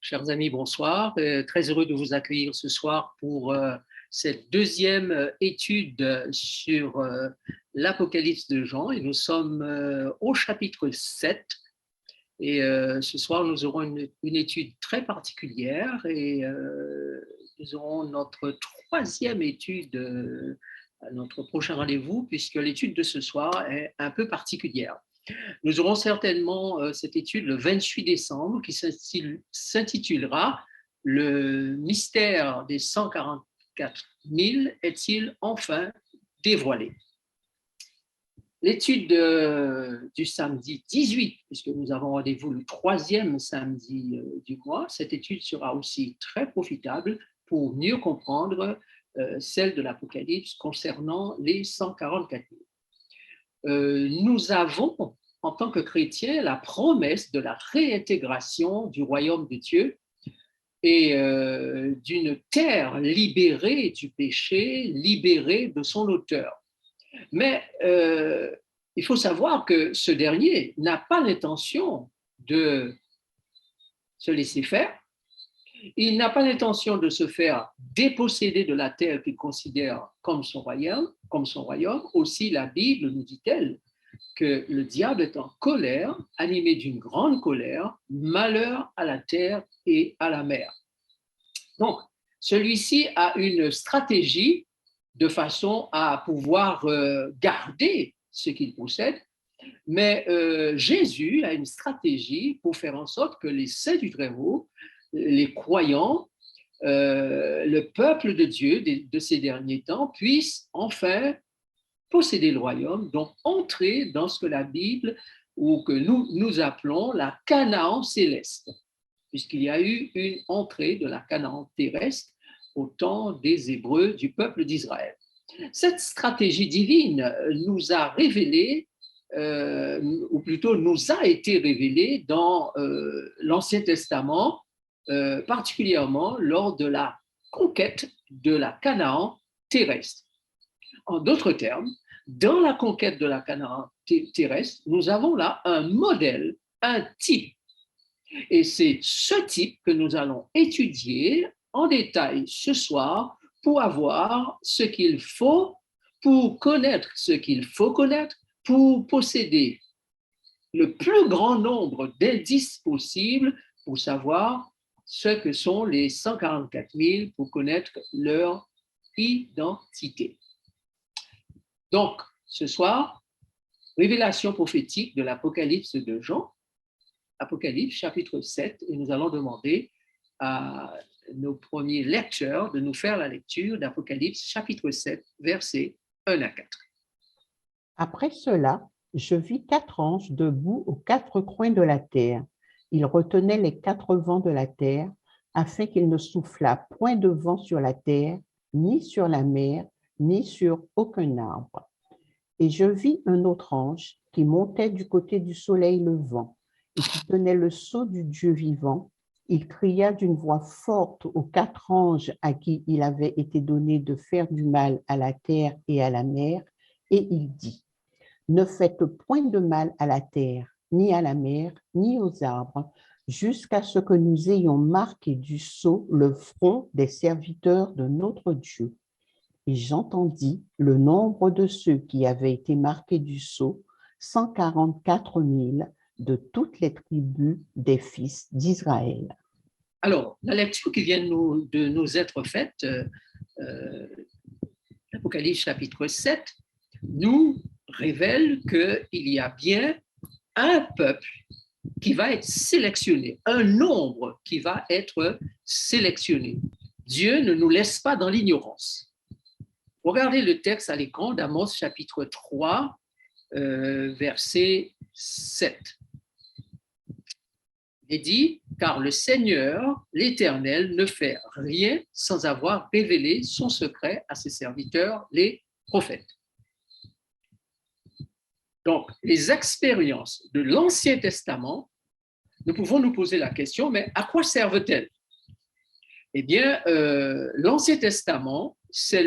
Chers amis, bonsoir. Très heureux de vous accueillir ce soir pour cette deuxième étude sur l'Apocalypse de Jean. Et nous sommes au chapitre 7. Et ce soir, nous aurons une étude très particulière et nous aurons notre troisième étude à notre prochain rendez-vous, puisque l'étude de ce soir est un peu particulière. Nous aurons certainement cette étude le 28 décembre qui s'intitulera « Le mystère des 144 000 est-il enfin dévoilé ?» L'étude du samedi 18, puisque nous avons rendez-vous le troisième samedi du mois, cette étude sera aussi très profitable pour mieux comprendre celle de l'Apocalypse concernant les 144 000. Nous avons, en tant que chrétiens, la promesse de la réintégration du royaume de Dieu et d'une terre libérée du péché, libérée de son auteur. Mais il faut savoir que ce dernier n'a pas l'intention de se laisser faire. Il n'a pas l'intention de se faire déposséder de la terre qu'il considère comme son royaume. Aussi, la Bible nous dit-elle que le diable est en colère, animé d'une grande colère, malheur à la terre et à la mer. Donc, celui-ci a une stratégie de façon à pouvoir garder ce qu'il possède, mais Jésus a une stratégie pour faire en sorte que les saints du Très-Haut, les croyants, le peuple de Dieu de ces derniers temps puissent enfin posséder le royaume, donc entrer dans ce que la Bible ou que nous appelons la Canaan céleste, puisqu'il y a eu une entrée de la Canaan terrestre au temps des Hébreux, du peuple d'Israël. Cette stratégie divine nous a révélé, ou plutôt nous a été révélée dans l'Ancien Testament, particulièrement lors de la conquête de la Canaan terrestre. En d'autres termes, dans la conquête de la Canaan terrestre, nous avons là un modèle, un type. Et c'est ce type que nous allons étudier en détail ce soir pour avoir ce qu'il faut, pour connaître ce qu'il faut connaître, pour posséder le plus grand nombre d'indices possibles pour savoir ce que sont les 144 000, pour connaître leur identité. Donc, ce soir, révélation prophétique de l'Apocalypse de Jean, Apocalypse chapitre 7, et nous allons demander à nos premiers lecteurs de nous faire la lecture d'Apocalypse chapitre 7, versets 1 à 4. Après cela, je vis 4 anges debout aux 4 coins de la terre. Ils retenaient les 4 vents de la terre, afin qu'il ne soufflât point de vent sur la terre, ni sur la mer, ni sur aucun arbre. Et je vis un autre ange qui montait du côté du soleil levant et qui tenait le sceau du Dieu vivant. Il cria d'une voix forte aux 4 anges à qui il avait été donné de faire du mal à la terre et à la mer, et il dit : ne faites point de mal à la terre, ni à la mer, ni aux arbres, jusqu'à ce que nous ayons marqué du sceau le front des serviteurs de notre Dieu. Et j'entendis le nombre de ceux qui avaient été marqués du sceau, 144 000 de toutes les tribus des fils d'Israël. Alors, la lecture qui vient de nous être faite, l'Apocalypse chapitre 7, nous révèle qu'il y a bien un peuple qui va être sélectionné, un nombre qui va être sélectionné. Dieu ne nous laisse pas dans l'ignorance. Regardez le texte à l'écran d'Amos chapitre 3, verset 7. Il est dit, car le Seigneur, l'Éternel, ne fait rien sans avoir révélé son secret à ses serviteurs, les prophètes. Donc, les expériences de l'Ancien Testament, nous pouvons nous poser la question, mais à quoi servent-elles? Eh bien, l'Ancien Testament, c'est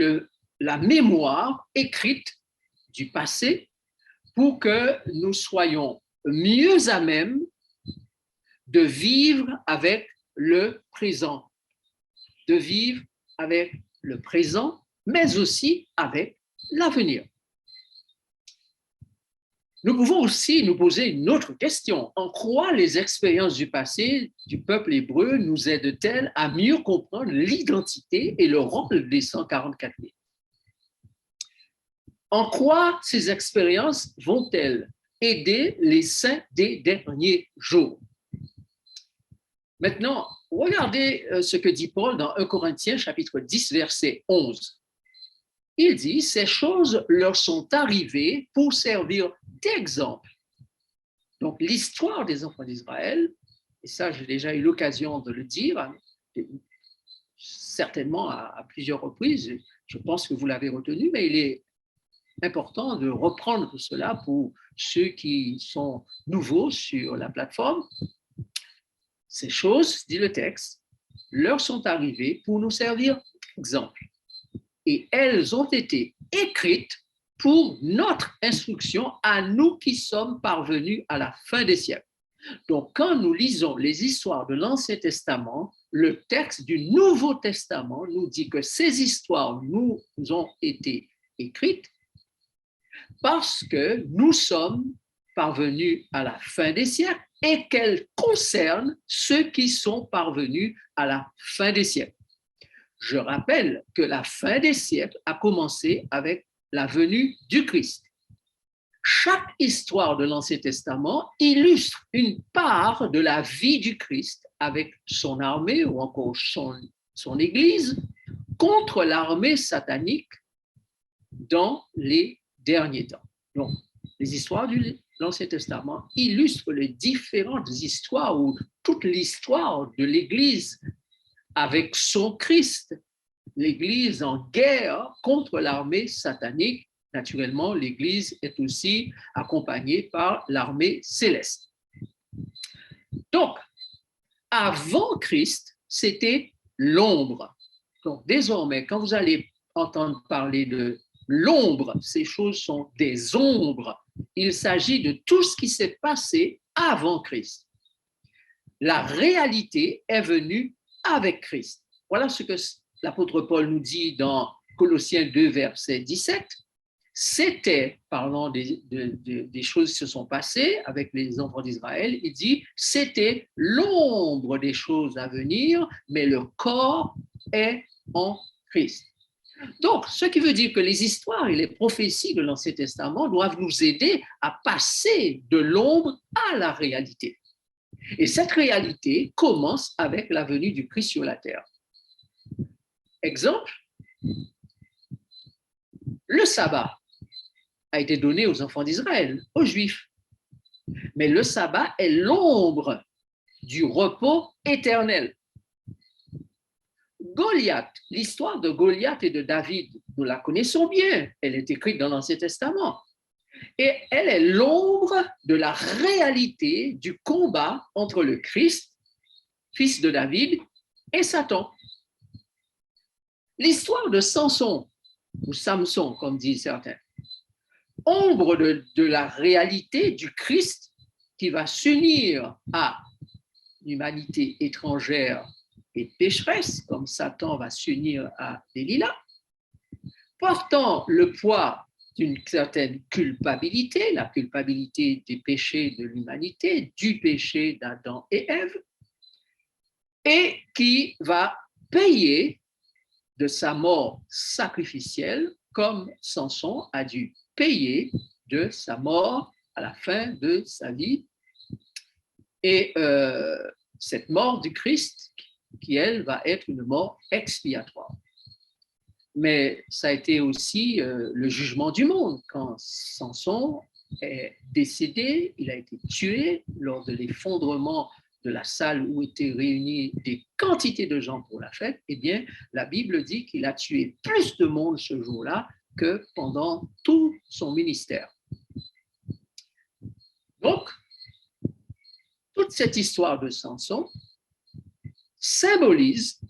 la mémoire écrite du passé pour que nous soyons mieux à même de vivre avec le présent, de vivre avec le présent, mais aussi avec l'avenir. Nous pouvons aussi nous poser une autre question. En quoi les expériences du passé du peuple hébreu nous aident-elles à mieux comprendre l'identité et le rôle des 144 000? En quoi ces expériences vont-elles aider les saints des derniers jours? Maintenant, regardez ce que dit Paul dans 1 Corinthiens chapitre 10, verset 11. Il dit, ces choses leur sont arrivées pour servir d'exemple. Donc, l'histoire des enfants d'Israël, et ça, j'ai déjà eu l'occasion de le dire, certainement à plusieurs reprises, je pense que vous l'avez retenu, mais il est important de reprendre cela pour ceux qui sont nouveaux sur la plateforme. Ces choses, dit le texte, leur sont arrivées pour nous servir d'exemple. Et elles ont été écrites pour notre instruction à nous qui sommes parvenus à la fin des siècles. Donc, quand nous lisons les histoires de l'Ancien Testament, le texte du Nouveau Testament nous dit que ces histoires nous ont été écrites parce que nous sommes parvenus à la fin des siècles et qu'elles concernent ceux qui sont parvenus à la fin des siècles. Je rappelle que la fin des siècles a commencé avec la venue du Christ. Chaque histoire de l'Ancien Testament illustre une part de la vie du Christ avec son armée ou encore son Église contre l'armée satanique dans les derniers temps. Donc, les histoires de l'Ancien Testament illustrent les différentes histoires ou toute l'histoire de l'Église avec son Christ, l'Église en guerre contre l'armée satanique. Naturellement, l'Église est aussi accompagnée par l'armée céleste. Donc, avant Christ, c'était l'ombre. Donc, désormais, quand vous allez entendre parler de l'ombre, ces choses sont des ombres. Il s'agit de tout ce qui s'est passé avant Christ. La réalité est venue avec Christ. Voilà ce que l'apôtre Paul nous dit dans Colossiens 2, verset 17. C'était, parlant des choses qui se sont passées avec les enfants d'Israël, il dit, c'était l'ombre des choses à venir, mais le corps est en Christ. Donc, ce qui veut dire que les histoires et les prophéties de l'Ancien Testament doivent nous aider à passer de l'ombre à la réalité. Et cette réalité commence avec la venue du Christ sur la terre. Exemple, le sabbat a été donné aux enfants d'Israël, aux Juifs. Mais le sabbat est l'ombre du repos éternel. Goliath, l'histoire de Goliath et de David, nous la connaissons bien, elle est écrite dans l'Ancien Testament. Et elle est l'ombre de la réalité du combat entre le Christ, fils de David, et Satan. L'histoire de Samson, ou Samson, comme disent certains, ombre de la réalité du Christ qui va s'unir à l'humanité étrangère et pécheresse, comme Satan va s'unir à Delilah, portant le poids d'une certaine culpabilité, la culpabilité des péchés de l'humanité, du péché d'Adam et Ève, et qui va payer de sa mort sacrificielle comme Samson a dû payer de sa mort à la fin de sa vie. Et cette mort du Christ, qui elle va être une mort expiatoire. Mais ça a été aussi le jugement du monde. Quand Samson est décédé, il a été tué lors de l'effondrement de la salle où étaient réunis des quantités de gens pour la fête. Eh bien, la Bible dit qu'il a tué plus de monde ce jour-là que pendant tout son ministère. Donc, toute cette histoire de Samson symbolise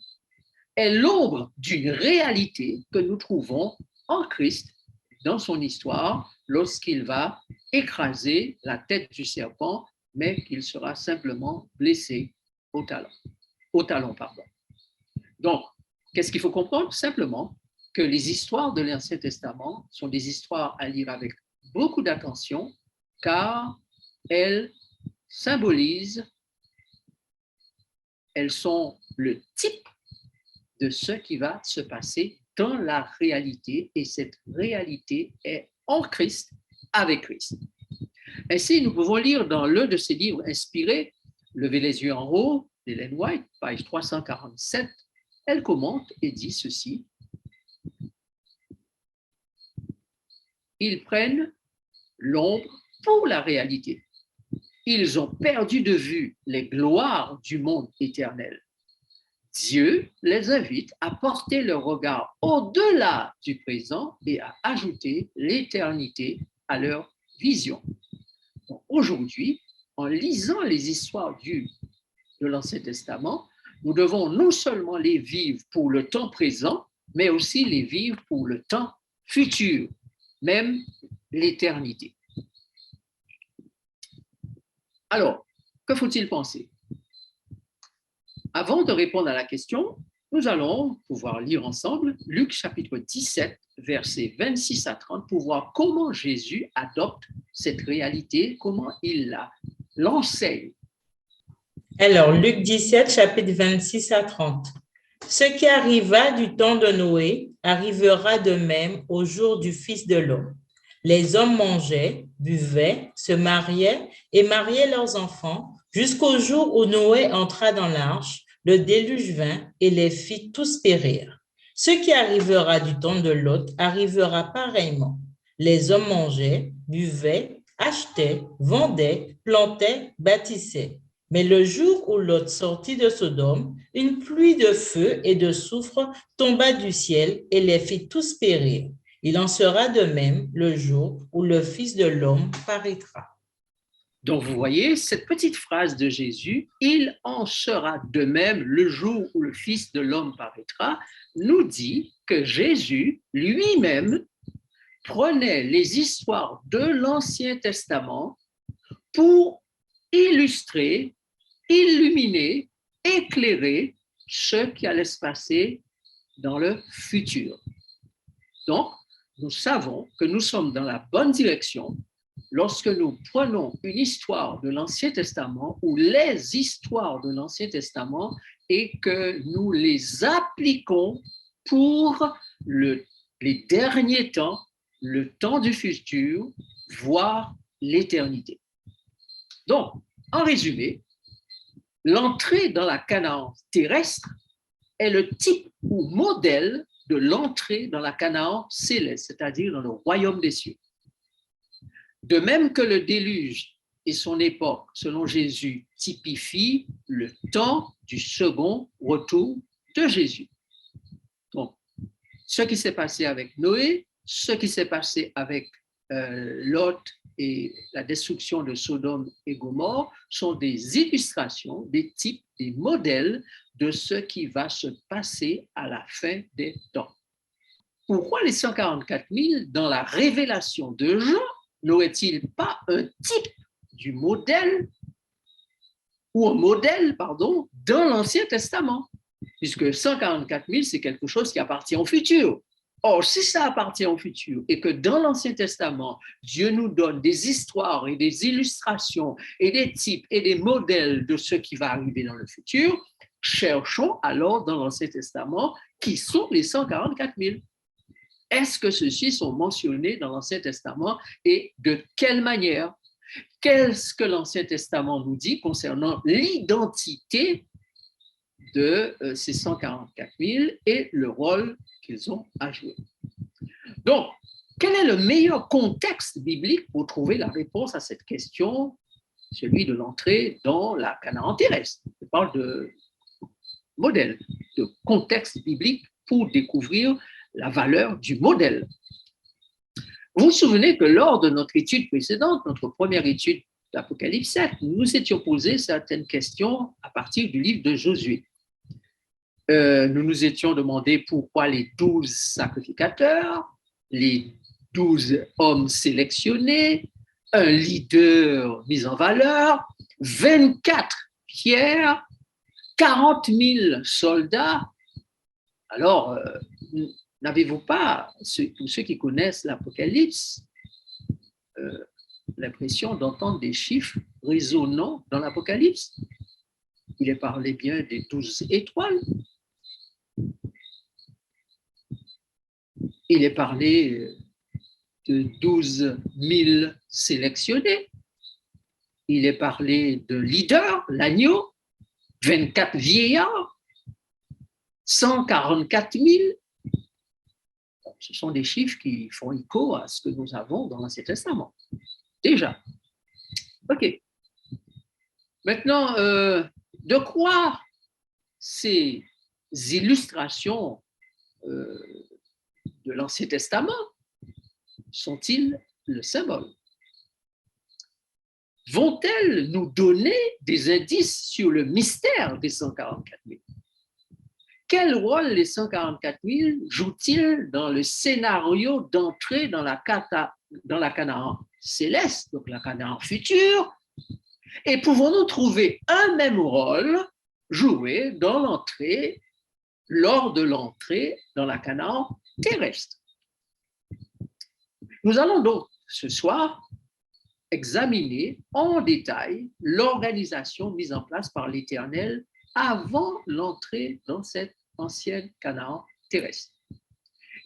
est l'ombre d'une réalité que nous trouvons en Christ dans son histoire lorsqu'il va écraser la tête du serpent, mais qu'il sera simplement blessé au talon. au talon, pardon. Donc, qu'est-ce qu'il faut comprendre? Simplement que les histoires de l'Ancien Testament sont des histoires à lire avec beaucoup d'attention, car elles symbolisent, elles sont le type de ce qui va se passer dans la réalité, et cette réalité est en Christ, avec Christ. Ainsi, nous pouvons lire dans l'un de ces livres inspirés, Levez les yeux en haut, d'Ellen White, page 347, elle commente et dit ceci: ils prennent l'ombre pour la réalité. Ils ont perdu de vue les gloires du monde éternel. Dieu les invite à porter leur regard au-delà du présent et à ajouter l'éternité à leur vision. Aujourd'hui, en lisant les histoires de l'Ancien Testament, nous devons non seulement les vivre pour le temps présent, mais aussi les vivre pour le temps futur, même l'éternité. Alors, que faut-il penser? Avant de répondre à la question, nous allons pouvoir lire ensemble Luc chapitre 17, versets 26 à 30, pour voir comment Jésus adopte cette réalité, comment il l'enseigne. Alors, Luc 17, chapitre 26 à 30. Ce qui arriva du temps de Noé arrivera de même au jour du Fils de l'homme. Les hommes mangeaient, buvaient, se mariaient et mariaient leurs enfants jusqu'au jour où Noé entra dans l'arche, le déluge vint et les fit tous périr. Ce qui arrivera du temps de Lot arrivera pareillement. Les hommes mangeaient, buvaient, achetaient, vendaient, plantaient, bâtissaient. Mais le jour où Lot sortit de Sodome, une pluie de feu et de soufre tomba du ciel et les fit tous périr. Il en sera de même le jour où le Fils de l'homme paraîtra. Donc, vous voyez, cette petite phrase de Jésus, « Il en sera de même le jour où le Fils de l'homme paraîtra », nous dit que Jésus lui-même prenait les histoires de l'Ancien Testament pour illustrer, illuminer, éclairer ce qui allait se passer dans le futur. Donc, nous savons que nous sommes dans la bonne direction lorsque nous prenons une histoire de l'Ancien Testament ou les histoires de l'Ancien Testament et que nous les appliquons pour les derniers temps, le temps du futur, voire l'éternité. Donc, en résumé, l'entrée dans la Canaan terrestre est le type ou modèle de l'entrée dans la Canaan céleste, c'est-à-dire dans le royaume des cieux. De même que le déluge et son époque, selon Jésus, typifient le temps du second retour de Jésus. Donc, ce qui s'est passé avec Noé, ce qui s'est passé avec Lot et la destruction de Sodome et Gomorrhe sont des illustrations, des types, des modèles de ce qui va se passer à la fin des temps. Pourquoi les 144 000 dans la révélation de Jean n'aurait-il pas un type du modèle ou un modèle, pardon, dans l'Ancien Testament? Puisque 144 000, c'est quelque chose qui appartient au futur. Or, si ça appartient au futur et que dans l'Ancien Testament, Dieu nous donne des histoires et des illustrations et des types et des modèles de ce qui va arriver dans le futur, cherchons alors dans l'Ancien Testament qui sont les 144 000. Est-ce que ceux-ci sont mentionnés dans l'Ancien Testament et de quelle manière? Qu'est-ce que l'Ancien Testament nous dit concernant l'identité de ces 144 000 et le rôle qu'ils ont à jouer? Donc, quel est le meilleur contexte biblique pour trouver la réponse à cette question, celui de l'entrée dans la Canaan terrestre? Je parle de modèle, de contexte biblique pour découvrir la valeur du modèle. Vous vous souvenez que lors de notre étude précédente, notre première étude d'Apocalypse 7, nous nous étions posé certaines questions à partir du livre de Josué. Nous nous étions demandé pourquoi les 12 sacrificateurs, les 12 hommes sélectionnés, un leader mis en valeur, 24 pierres, 40 000 soldats. Alors, n'avez-vous pas, pour ceux qui connaissent l'Apocalypse, l'impression d'entendre des chiffres résonnants dans l'Apocalypse? Il est parlé bien des 12 étoiles. Il est parlé de 12 000 sélectionnés. Il est parlé de leader, l'agneau, 24 vieillards, 144 000. Ce sont des chiffres qui font écho à ce que nous avons dans l'Ancien Testament. Déjà. OK. Maintenant, de quoi ces illustrations de l'Ancien Testament sont-ils le symbole? Vont-elles nous donner des indices sur le mystère des 144 000? Quel rôle les 144 000 jouent-ils dans le scénario d'entrée dans la Canaan céleste, donc la Canaan future? Et pouvons-nous trouver un même rôle joué lors de l'entrée dans la Canaan terrestre? Nous allons donc ce soir examiner en détail l'organisation mise en place par l'Éternel avant l'entrée dans cette ancienne Canaan terrestre.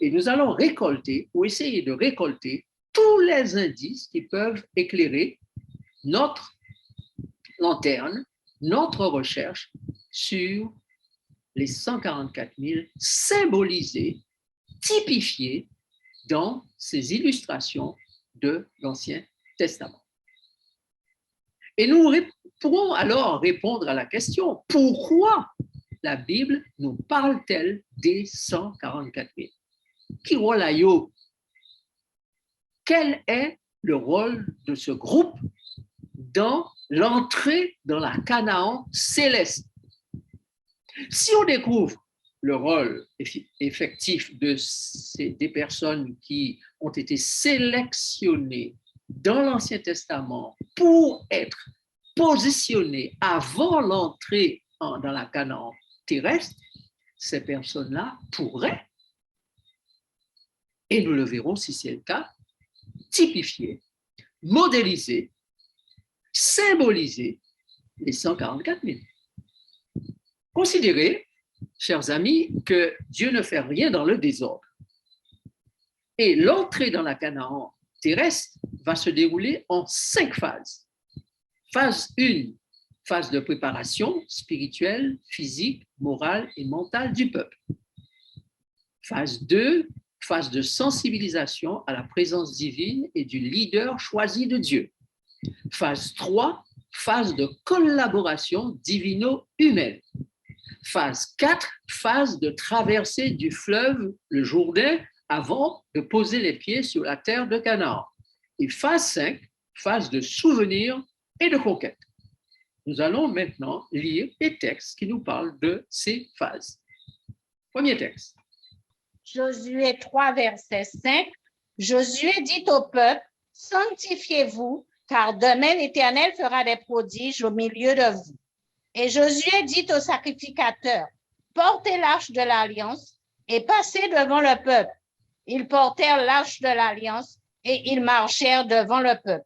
Et nous allons récolter ou essayer de récolter tous les indices qui peuvent éclairer notre lanterne, notre recherche sur les 144 000 symbolisés, typifiés dans ces illustrations de l'Ancien Testament. Et nous pourrons alors répondre à la question, pourquoi la Bible nous parle-t-elle des 144 000? Qui rôle a yo? Quel est le rôle de ce groupe dans l'entrée dans la Canaan céleste? Si on découvre le rôle effectif des personnes qui ont été sélectionnées dans l'Ancien Testament pour être positionnées avant l'entrée dans la Canaan terrestre, ces personnes-là pourraient, et nous le verrons si c'est le cas, typifier, modéliser, symboliser les 144 000. Considérez, chers amis, que Dieu ne fait rien dans le désordre. Et l'entrée dans la Canaan terrestre va se dérouler en 5 phases. Phase 1, phase de préparation spirituelle, physique, morale et mentale du peuple. Phase 2, phase de sensibilisation à la présence divine et du leader choisi de Dieu. Phase 3, phase de collaboration divino-humaine. Phase 4, phase de traversée du fleuve, le Jourdain, avant de poser les pieds sur la terre de Canaan. Et phase 5, phase de souvenir et de conquête. Nous allons maintenant lire les textes qui nous parlent de ces phases. Premier texte. Josué 3, verset 5. Josué dit au peuple, sanctifiez-vous, car demain l'Éternel fera des prodiges au milieu de vous. Et Josué dit aux sacrificateurs, portez l'arche de l'Alliance et passez devant le peuple. Ils portèrent l'arche de l'Alliance et ils marchèrent devant le peuple.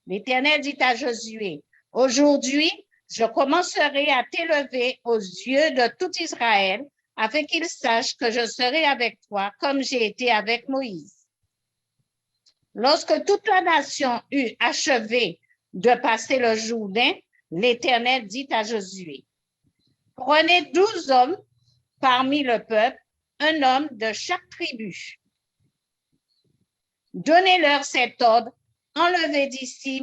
L'Éternel dit à Josué, aujourd'hui, je commencerai à t'élever aux yeux de tout Israël, afin qu'ils sachent que je serai avec toi comme j'ai été avec Moïse. Lorsque toute la nation eut achevé de passer le Jourdain, l'Éternel dit à Josué, prenez 12 hommes parmi le peuple, un homme de chaque tribu. Donnez-leur cet ordre, enlevez d'ici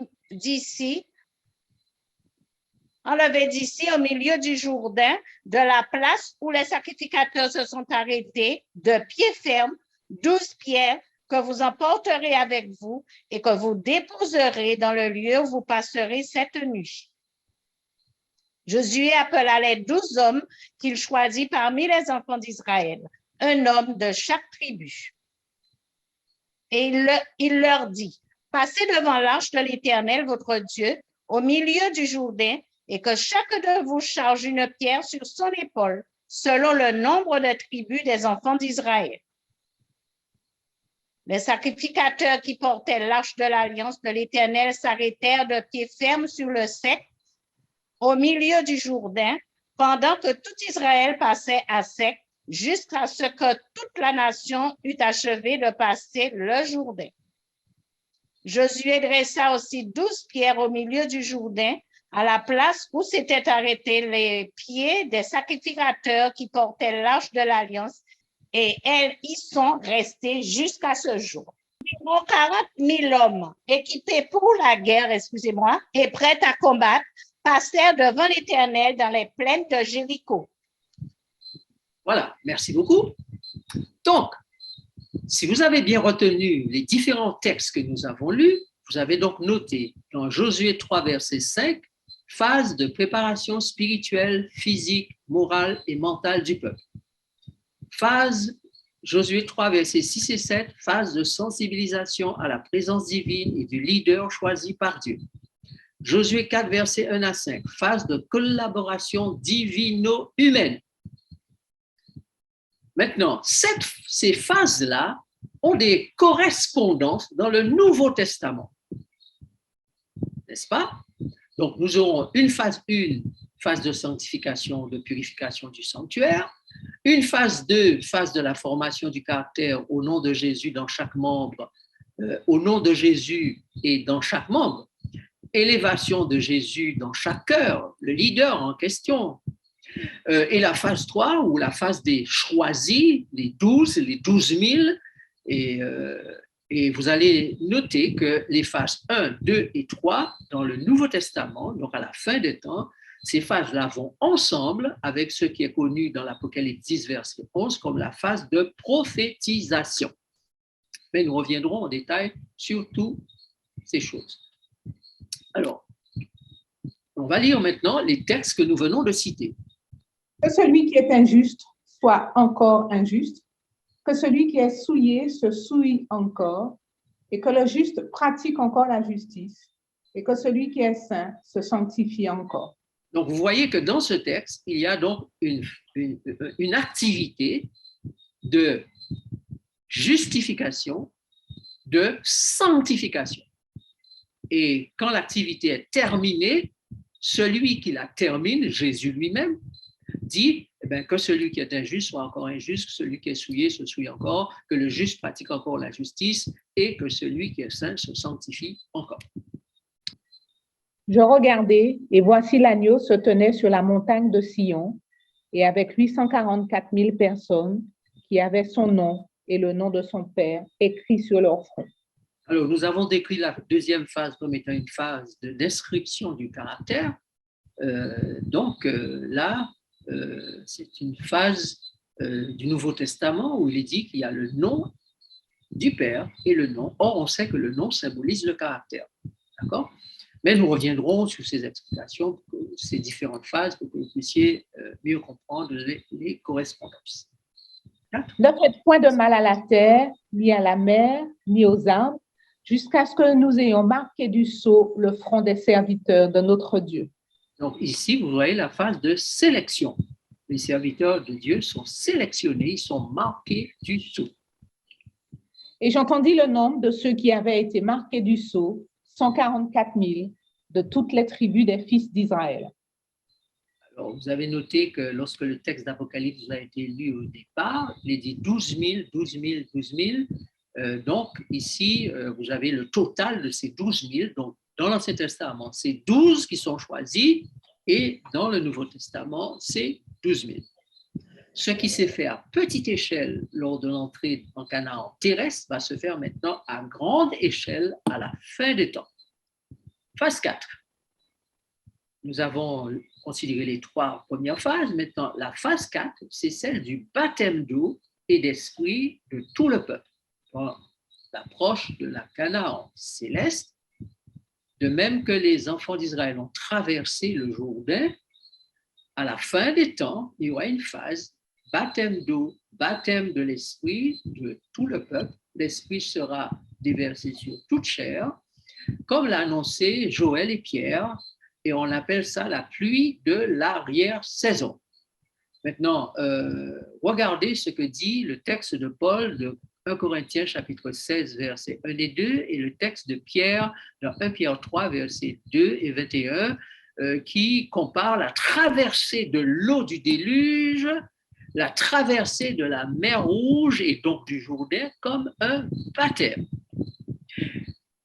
au milieu du Jourdain, de la place où les sacrificateurs se sont arrêtés, de pied ferme, 12 pierres que vous emporterez avec vous et que vous déposerez dans le lieu où vous passerez cette nuit. Josué appela les 12 hommes qu'il choisit parmi les enfants d'Israël, un homme de chaque tribu. Et il leur dit, passez devant l'arche de l'Éternel, votre Dieu, au milieu du Jourdain, et que chacun de vous charge une pierre sur son épaule, selon le nombre de tribus des enfants d'Israël. Les sacrificateurs qui portaient l'arche de l'alliance de l'Éternel s'arrêtèrent de pied ferme sur le sec, au milieu du Jourdain, pendant que tout Israël passait à sec, jusqu'à ce que toute la nation eût achevé de passer le Jourdain. Josué dressa aussi 12 pierres au milieu du Jourdain, à la place où s'étaient arrêtés les pieds des sacrificateurs qui portaient l'arche de l'Alliance, et elles y sont restées jusqu'à ce jour. Environ 40 000 hommes équipés pour la guerre, et prêts à combattre, passèrent devant l'Éternel dans les plaines de Jéricho. Voilà, merci beaucoup. Donc, si vous avez bien retenu les différents textes que nous avons lus, vous avez donc noté dans Josué 3, verset 5, phase de préparation spirituelle, physique, morale et mentale du peuple. Phase, Josué 3, versets 6 et 7, phase de sensibilisation à la présence divine et du leader choisi par Dieu. Josué 4, versets 1 à 5, phase de collaboration divino-humaine. Maintenant, ces phases-là ont des correspondances dans le Nouveau Testament. N'est-ce pas? Donc, nous aurons une phase 1, phase de sanctification, de purification du sanctuaire, une phase 2, phase de la formation du caractère au nom de Jésus dans chaque membre, au nom de Jésus et dans chaque membre, élévation de Jésus dans chaque cœur, le leader en question, et la phase 3, ou la phase des choisis, les 12 000, et vous allez noter que les phases 1, 2 et 3 dans le Nouveau Testament, donc à la fin des temps, ces phases-là vont ensemble avec ce qui est connu dans l'Apocalypse 10, verset 11, comme la phase de prophétisation. Mais nous reviendrons en détail sur toutes ces choses. Alors, on va lire maintenant les textes que nous venons de citer. Que celui qui est injuste soit encore injuste, que celui qui est souillé se souille encore, et que le juste pratique encore la justice, et que celui qui est saint se sanctifie encore. Donc, vous voyez que dans ce texte, il y a donc une activité de justification, de sanctification. Et quand l'activité est terminée, celui qui la termine, Jésus lui-même, dit que celui qui est injuste soit encore injuste, que celui qui est souillé se souille encore, que le juste pratique encore la justice et que celui qui est saint se sanctifie encore. Je regardai, et voici l'agneau se tenait sur la montagne de Sion, et avec 844 000 personnes qui avaient son nom et le nom de son Père écrit sur leur front. Alors, nous avons décrit la deuxième phase comme étant une phase de description du caractère. C'est une phase du Nouveau Testament où il est dit qu'il y a le nom du Père et le nom. Or, on sait que le nom symbolise le caractère. D'accord? Mais nous reviendrons sur ces explications, ces différentes phases, pour que vous puissiez mieux comprendre les correspondances. Ne faites point de mal à la terre, ni à la mer, ni aux arbres, jusqu'à ce que nous ayons marqué du sceau le front des serviteurs de notre Dieu. Donc ici, vous voyez la phase de sélection. Les serviteurs de Dieu sont sélectionnés, ils sont marqués du sceau. Et j'entendis le nombre de ceux qui avaient été marqués du sceau, 144 000, de toutes les tribus des fils d'Israël. Alors, vous avez noté que lorsque le texte d'Apocalypse vous a été lu au départ, il est dit 12 000, 12 000, 12 000. Donc, ici, vous avez le total de ces 12 000. Donc, dans l'Ancien Testament, c'est 12 qui sont choisis et dans le Nouveau Testament, c'est 12 000. Ce qui s'est fait à petite échelle lors de l'entrée en Canaan terrestre va se faire maintenant à grande échelle à la fin des temps. Phase 4. Nous avons considéré les 3 premières phases. Maintenant, la phase 4, c'est celle du baptême d'eau et d'esprit de tout le peuple. Dans l'approche de la Canaan céleste, de même que les enfants d'Israël ont traversé le Jourdain, à la fin des temps, il y aura une phase baptême d'eau, baptême de l'esprit de tout le peuple. L'esprit sera déversé sur toute chair, comme l'a annoncé Joël et Pierre et on appelle ça la pluie de l'arrière-saison. Maintenant, regardez ce que dit le texte de Paul de 1 Corinthiens chapitre 16, versets 1 et 2, et le texte de Pierre dans 1 Pierre 3, versets 2 et 21, qui compare la traversée de l'eau du déluge, la traversée de la mer Rouge et donc du Jourdain comme un baptême.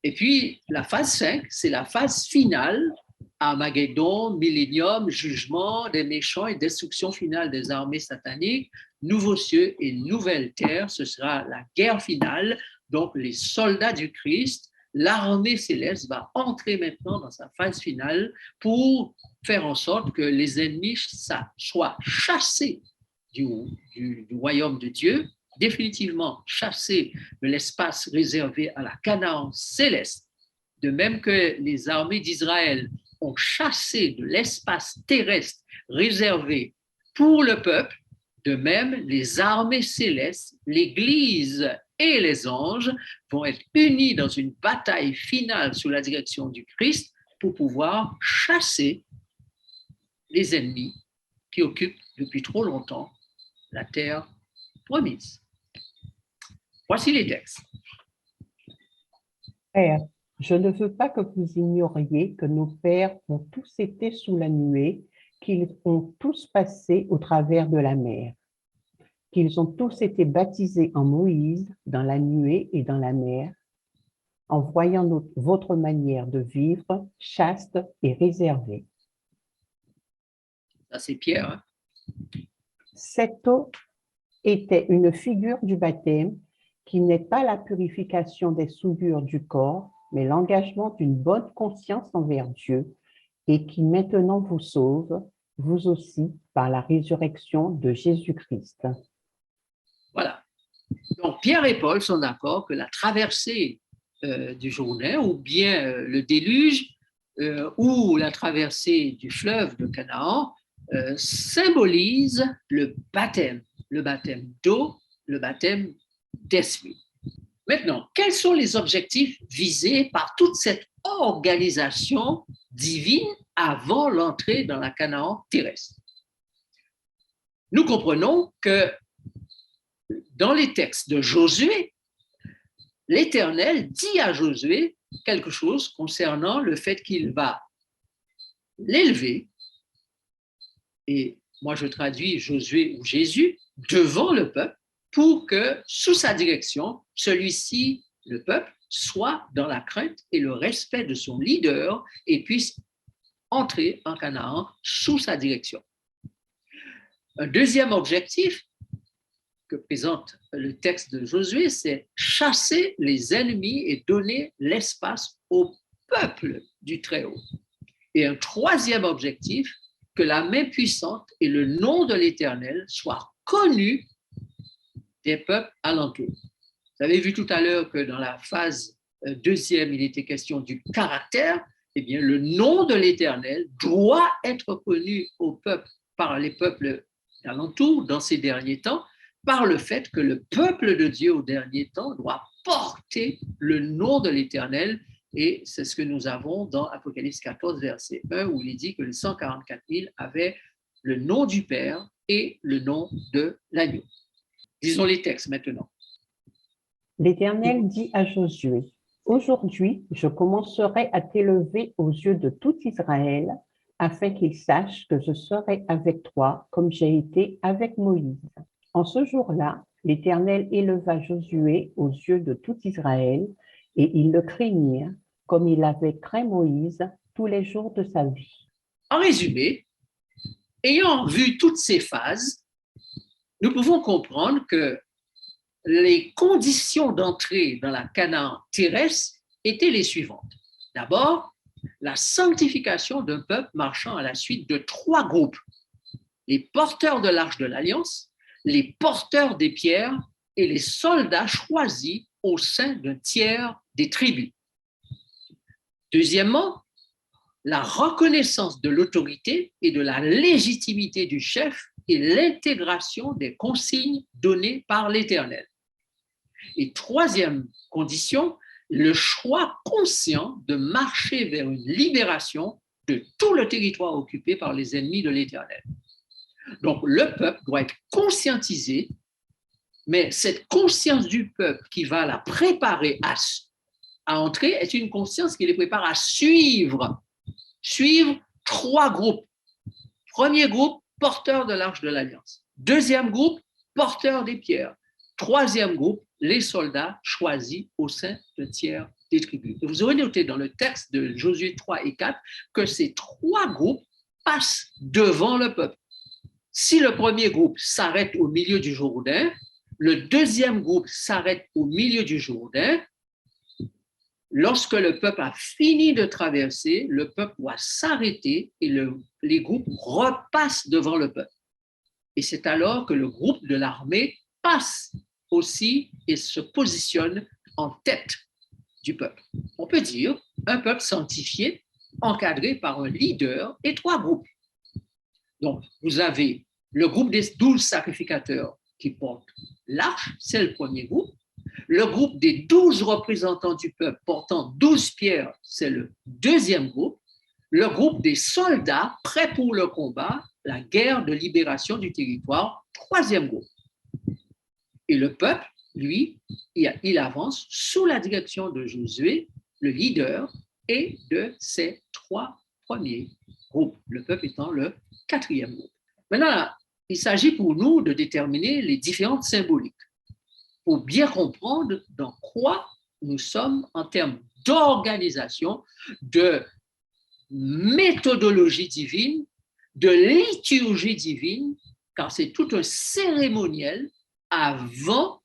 Et puis, la phase 5, c'est la phase finale, Armageddon, millénium, jugement des méchants et destruction finale des armées sataniques, nouveaux cieux et nouvelle terre, ce sera la guerre finale, donc les soldats du Christ, l'armée céleste va entrer maintenant dans sa phase finale pour faire en sorte que les ennemis soient chassés du royaume de Dieu, définitivement chassés de l'espace réservé à la Canaan céleste, de même que les armées d'Israël ont chassé de l'espace terrestre réservé pour le peuple, de même les armées célestes, l'Église et les anges vont être unis dans une bataille finale sous la direction du Christ pour pouvoir chasser les ennemis qui occupent depuis trop longtemps la terre promise. Voici les textes. Père, je ne veux pas que vous ignoriez que nos pères ont tous été sous la nuée, qu'ils ont tous passé au travers de la mer, qu'ils ont tous été baptisés en Moïse, dans la nuée et dans la mer, en voyant votre manière de vivre, chaste et réservée. Ça, c'est Pierre. Hein? Cette eau était une figure du baptême qui n'est pas la purification des souillures du corps, mais l'engagement d'une bonne conscience envers Dieu et qui maintenant vous sauve, vous aussi, par la résurrection de Jésus-Christ. Voilà. Donc, Pierre et Paul sont d'accord que la traversée du Jourdain ou bien le déluge ou la traversée du fleuve de Canaan symbolise le baptême d'eau, le baptême d'esprit. Maintenant, quels sont les objectifs visés par toute cette organisation divine avant l'entrée dans la Canaan terrestre? Nous comprenons que dans les textes de Josué, l'Éternel dit à Josué quelque chose concernant le fait qu'il va l'élever, et moi je traduis Josué ou Jésus, devant le peuple, pour que, sous sa direction, celui-ci, le peuple, soit dans la crainte et le respect de son leader et puisse entrer en Canaan sous sa direction. Un deuxième objectif que présente le texte de Josué, c'est chasser les ennemis et donner l'espace au peuple du Très-Haut. Et un troisième objectif, que la main puissante et le nom de l'Éternel soient connus des peuples alentours. Vous avez vu tout à l'heure que dans la phase deuxième, il était question du caractère. Eh bien, le nom de l'Éternel doit être connu au peuple, par les peuples alentours dans ces derniers temps, par le fait que le peuple de Dieu au dernier temps doit porter le nom de l'Éternel. Et c'est ce que nous avons dans Apocalypse 14, verset 1, où il est dit que les 144 000 avaient le nom du Père et le nom de l'agneau. Disons les textes maintenant. L'Éternel dit à Josué, « Aujourd'hui, je commencerai à t'élever aux yeux de tout Israël, afin qu'ils sachent que je serai avec toi comme j'ai été avec Moïse. » En ce jour-là, l'Éternel éleva Josué aux yeux de tout Israël, et ils le craignirent, comme il avait craint Moïse tous les jours de sa vie. En résumé, ayant vu toutes ces phases, nous pouvons comprendre que les conditions d'entrée dans la Canaan terrestre étaient les suivantes. D'abord, la sanctification d'un peuple marchant à la suite de 3 groupes. Les porteurs de l'arche de l'Alliance, les porteurs des pierres et les soldats choisis au sein d'un tiers des tribus. Deuxièmement, la reconnaissance de l'autorité et de la légitimité du chef et l'intégration des consignes données par l'Éternel. Et troisième condition, le choix conscient de marcher vers une libération de tout le territoire occupé par les ennemis de l'Éternel. Donc, le peuple doit être conscientisé, mais cette conscience du peuple qui va la préparer à entrer est une conscience qui les prépare à suivre 3 groupes. Premier groupe, porteur de l'arche de l'Alliance. Deuxième groupe, porteur des pierres. Troisième groupe, les soldats choisis au sein de tiers des tribus. Et vous aurez noté dans le texte de Josué 3 et 4 que ces 3 groupes passent devant le peuple. Si le premier groupe s'arrête au milieu du Jourdain, le deuxième groupe s'arrête au milieu du Jourdain. Lorsque le peuple a fini de traverser, le peuple doit s'arrêter et les groupes repassent devant le peuple. Et c'est alors que le groupe de l'armée passe aussi et se positionne en tête du peuple. On peut dire un peuple sanctifié, encadré par un leader et 3 groupes. Donc, vous avez le groupe des 12 sacrificateurs qui portent l'arche, c'est le premier groupe. Le groupe des 12 représentants du peuple portant 12 pierres, c'est le deuxième groupe. Le groupe des soldats prêts pour le combat, la guerre de libération du territoire, troisième groupe. Et le peuple, lui, il avance sous la direction de Josué, le leader, et de ses 3 premiers groupes, le peuple étant le 4e groupe. Maintenant, il s'agit pour nous de déterminer les différentes symboliques pour bien comprendre dans quoi nous sommes en termes d'organisation, de méthodologie divine, de liturgie divine, car c'est tout un cérémoniel avant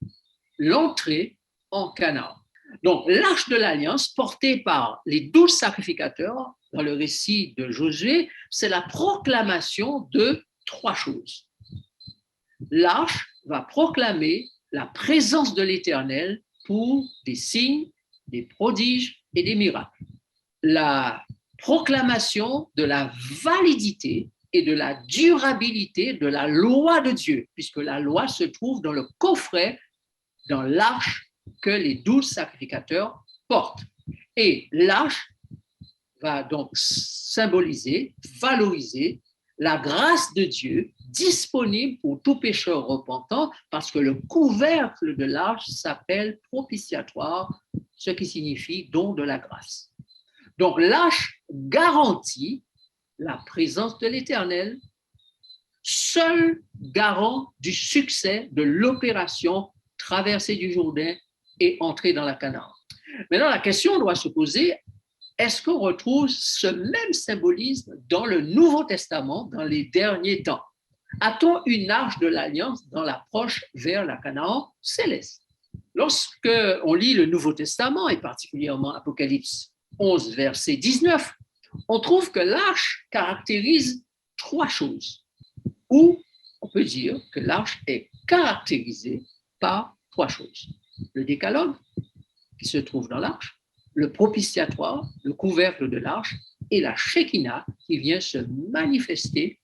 l'entrée en Canaan. Donc, l'arche de l'Alliance, portée par les 12 sacrificateurs dans le récit de Josué, c'est la proclamation de 3 choses. L'arche va proclamer la présence de l'Éternel pour des signes, des prodiges et des miracles. La proclamation de la validité et de la durabilité de la loi de Dieu, puisque la loi se trouve dans le coffret, dans l'arche que les 12 sacrificateurs portent. Et l'arche va donc symboliser, valoriser la grâce de Dieu disponible pour tout pécheur repentant, parce que le couvercle de l'arche s'appelle propitiatoire, ce qui signifie don de la grâce. Donc l'arche garantit la présence de l'Éternel, seul garant du succès de l'opération traversée du Jourdain et entrée dans la Canaan. Maintenant, la question doit se poser, est-ce qu'on retrouve ce même symbolisme dans le Nouveau Testament, dans les derniers temps? A-t-on une arche de l'Alliance dans l'approche vers la Canaan céleste? Lorsque on lit le Nouveau Testament, et particulièrement Apocalypse 11, verset 19, on trouve que l'arche caractérise 3 choses, ou on peut dire que l'arche est caractérisée par 3 choses. Le décalogue, qui se trouve dans l'arche, le propitiatoire, le couvercle de l'arche, et la Shekinah, qui vient se manifester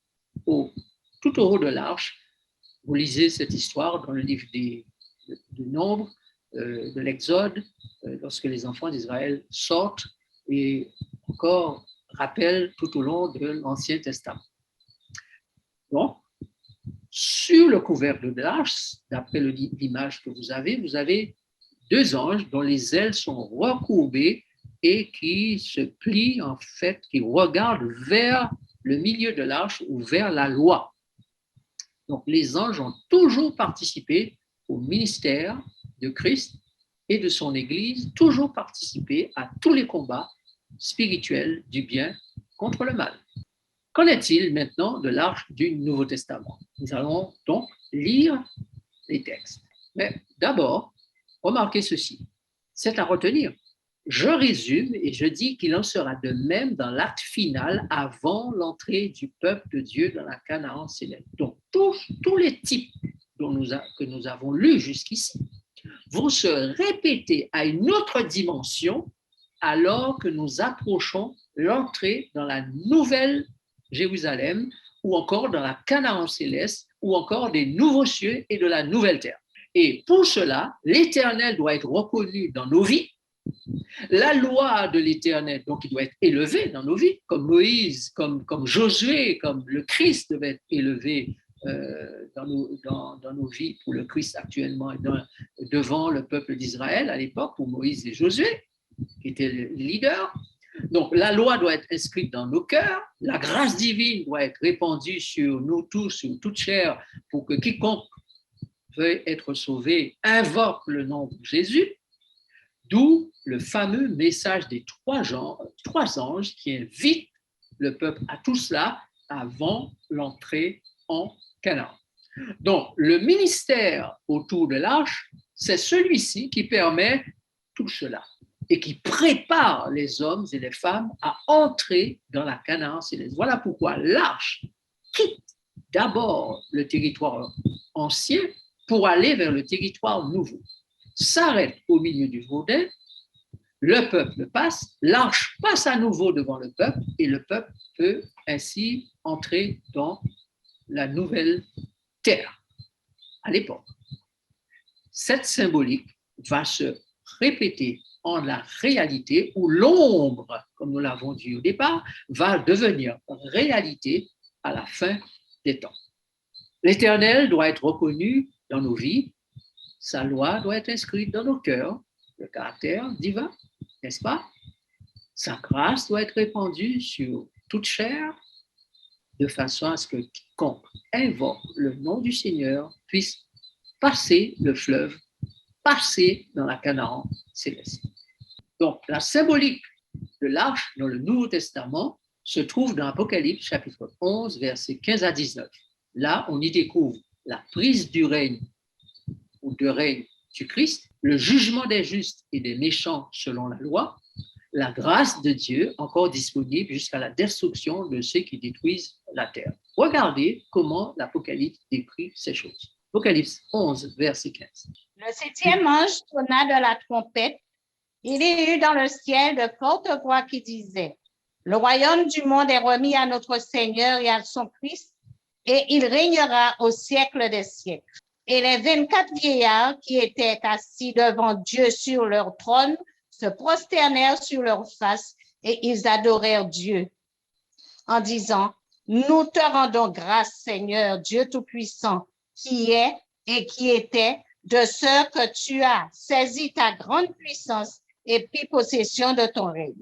tout au haut de l'arche. Vous lisez cette histoire dans le livre du Nombre, de l'Exode, lorsque les enfants d'Israël sortent, et encore rappellent tout au long de l'Ancien Testament. Donc, sur le couvercle de l'arche, d'après l'image que vous avez 2 anges dont les ailes sont recourbées et qui se plient, en fait, qui regardent vers le milieu de l'arche ou vers la loi. Donc, les anges ont toujours participé au ministère de Christ et de son Église, toujours participé à tous les combats spirituels du bien contre le mal. Qu'en est-il maintenant de l'arche du Nouveau Testament? Nous allons donc lire les textes. Mais d'abord, remarquez ceci, c'est à retenir. Je résume et je dis qu'il en sera de même dans l'acte final avant l'entrée du peuple de Dieu dans la Canaan céleste. Donc, tous les types que nous avons lus jusqu'ici vont se répéter à une autre dimension alors que nous approchons l'entrée dans la nouvelle Jérusalem ou encore dans la Canaan céleste ou encore des nouveaux cieux et de la nouvelle terre. Et pour cela, l'Éternel doit être reconnu dans nos vies La loi de l'Éternel, donc il doit être élevé dans nos vies, comme Moïse, comme Josué, comme le Christ devait être élevé dans nos vies pour le Christ actuellement et devant le peuple d'Israël à l'époque, pour Moïse et Josué, qui étaient les leaders. Donc la loi doit être inscrite dans nos cœurs, la grâce divine doit être répandue sur nous tous, sur toute chair, pour que quiconque veuille être sauvé invoque le nom de Jésus. D'où le fameux message des trois anges qui invitent le peuple à tout cela avant l'entrée en Canaan. Donc, le ministère autour de l'arche, c'est celui-ci qui permet tout cela et qui prépare les hommes et les femmes à entrer dans la Canaan céleste. Voilà pourquoi l'arche quitte d'abord le territoire ancien pour aller vers le territoire nouveau. S'arrête au milieu du Jourdain, le peuple passe, l'arche passe à nouveau devant le peuple et le peuple peut ainsi entrer dans la nouvelle terre à l'époque. Cette symbolique va se répéter en la réalité où l'ombre, comme nous l'avons dit au départ, va devenir réalité à la fin des temps. L'Éternel doit être reconnu dans nos vies, sa loi doit être inscrite dans nos cœurs, le caractère divin, n'est-ce pas? Sa grâce doit être répandue sur toute chair, de façon à ce que quiconque invoque le nom du Seigneur puisse passer le fleuve, passer dans la Canaan céleste. Donc, la symbolique de l'arche dans le Nouveau Testament se trouve dans Apocalypse chapitre 11, versets 15 à 19. Là, on y découvre la prise du règne ou de règne du Christ, le jugement des justes et des méchants selon la loi, la grâce de Dieu encore disponible jusqu'à la destruction de ceux qui détruisent la terre. Regardez comment l'Apocalypse décrit ces choses. Apocalypse 11, verset 15. Le septième ange sonna de la trompette. Il y eut dans le ciel de fortes voix qui disaient: le royaume du monde est remis à notre Seigneur et à son Christ, et il régnera au siècle des siècles. Et les 24 vieillards qui étaient assis devant Dieu sur leur trône se prosternèrent sur leurs faces et ils adorèrent Dieu en disant: nous te rendons grâce, Seigneur, Dieu Tout-Puissant, qui est et qui était, de ce que tu as saisi ta grande puissance et pris possession de ton règne.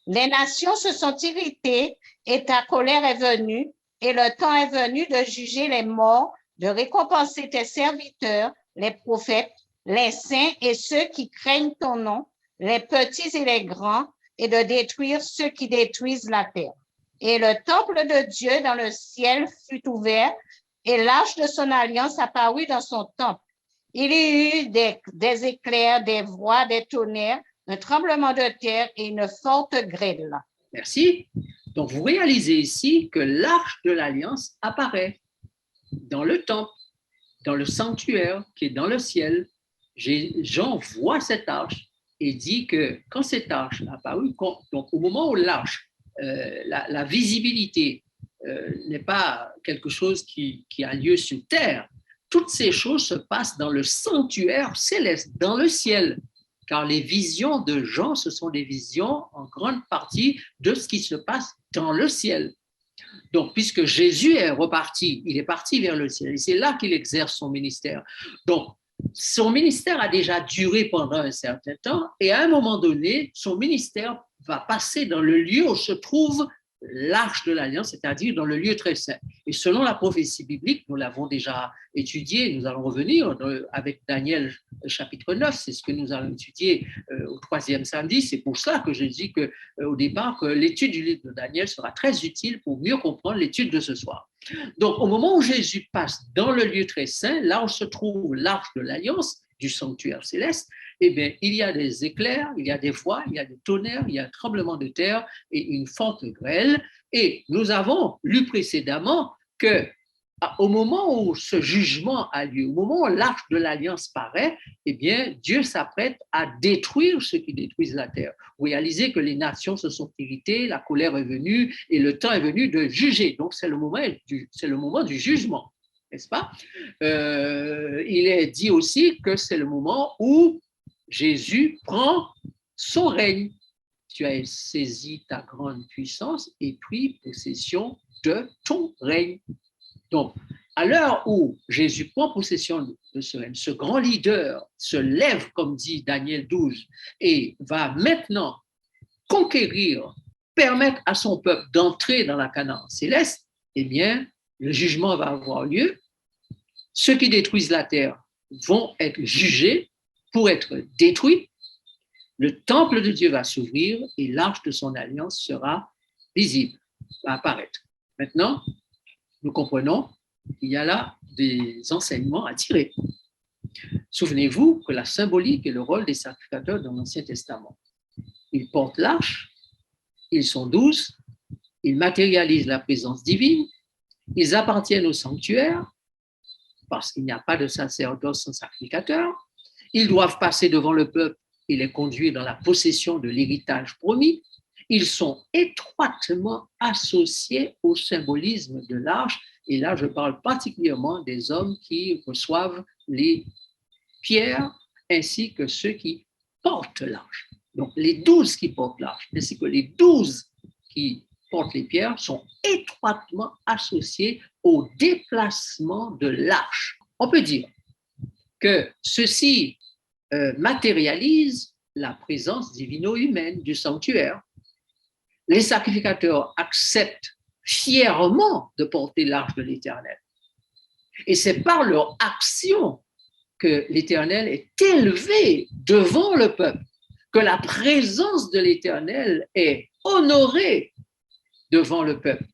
Les nations se sont irritées et ta colère est venue, et le temps est venu de juger les morts, de récompenser tes serviteurs, les prophètes, les saints et ceux qui craignent ton nom, les petits et les grands, et de détruire ceux qui détruisent la terre. Et le temple de Dieu dans le ciel fut ouvert, et l'arche de son alliance apparut dans son temple. Il y eut des éclairs, des voix, des tonnerres, un tremblement de terre et une forte grêle. Merci. Donc, vous réalisez ici que l'arche de l'alliance apparaît dans le temple, dans le sanctuaire qui est dans le ciel. Jean voit cette arche et dit que quand cette arche a apparu, donc au moment où l'arche, la visibilité n'est pas quelque chose qui a lieu sur terre, toutes ces choses se passent dans le sanctuaire céleste, dans le ciel. Car les visions de Jean, ce sont des visions en grande partie de ce qui se passe dans le ciel. Donc, puisque Jésus est reparti, il est parti vers le ciel, et c'est là qu'il exerce son ministère. Donc, son ministère a déjà duré pendant un certain temps, et à un moment donné, son ministère va passer dans le lieu où se trouve l'arche de l'Alliance, c'est-à-dire dans le lieu très saint. Et selon la prophétie biblique, nous l'avons déjà étudié, nous allons revenir avec Daniel chapitre 9, c'est ce que nous allons étudier au 3e samedi. C'est pour ça que je dis qu'au départ, que l'étude du livre de Daniel sera très utile pour mieux comprendre l'étude de ce soir. Donc, au moment où Jésus passe dans le lieu très saint, là où se trouve l'arche de l'Alliance, du sanctuaire céleste, eh bien, il y a des éclairs, il y a des voix, il y a des tonnerres, il y a un tremblement de terre et une forte grêle. Et nous avons lu précédemment que au moment où ce jugement a lieu, au moment où l'arche de l'Alliance paraît, eh bien, Dieu s'apprête à détruire ceux qui détruisent la terre. Vous réalisez que les nations se sont irritées, la colère est venue et le temps est venu de juger. Donc, c'est le moment du jugement, n'est-ce pas? Il est dit aussi que c'est le moment où Jésus prend son règne. Tu as saisi ta grande puissance et pris possession de ton règne. Donc, à l'heure où Jésus prend possession de ce règne, ce grand leader se lève, comme dit Daniel 12, et va maintenant conquérir, permettre à son peuple d'entrer dans la Canaan céleste, eh bien, le jugement va avoir lieu. Ceux qui détruisent la terre vont être jugés pour être détruits. Le temple de Dieu va s'ouvrir et l'arche de son alliance sera visible, va apparaître. Maintenant, nous comprenons qu'il y a là des enseignements à tirer. Souvenez-vous que la symbolique et le rôle des sacrificateurs dans l'Ancien Testament. Ils portent l'arche, ils sont 12, ils matérialisent la présence divine, ils appartiennent au sanctuaire, parce qu'il n'y a pas de sacerdoce sans sacrificateur, ils doivent passer devant le peuple et les conduire dans la possession de l'héritage promis. Ils sont étroitement associés au symbolisme de l'arche, et là je parle particulièrement des hommes qui reçoivent les pierres ainsi que ceux qui portent l'arche. Donc les 12 qui portent l'arche ainsi que les 12 qui portent les pierres sont étroitement associés au déplacement de l'arche. On peut dire que ceci matérialise la présence divino-humaine du sanctuaire. Les sacrificateurs acceptent fièrement de porter l'arche de l'Éternel. Et c'est par leur action que l'Éternel est élevé devant le peuple, que la présence de l'Éternel est honorée devant le peuple.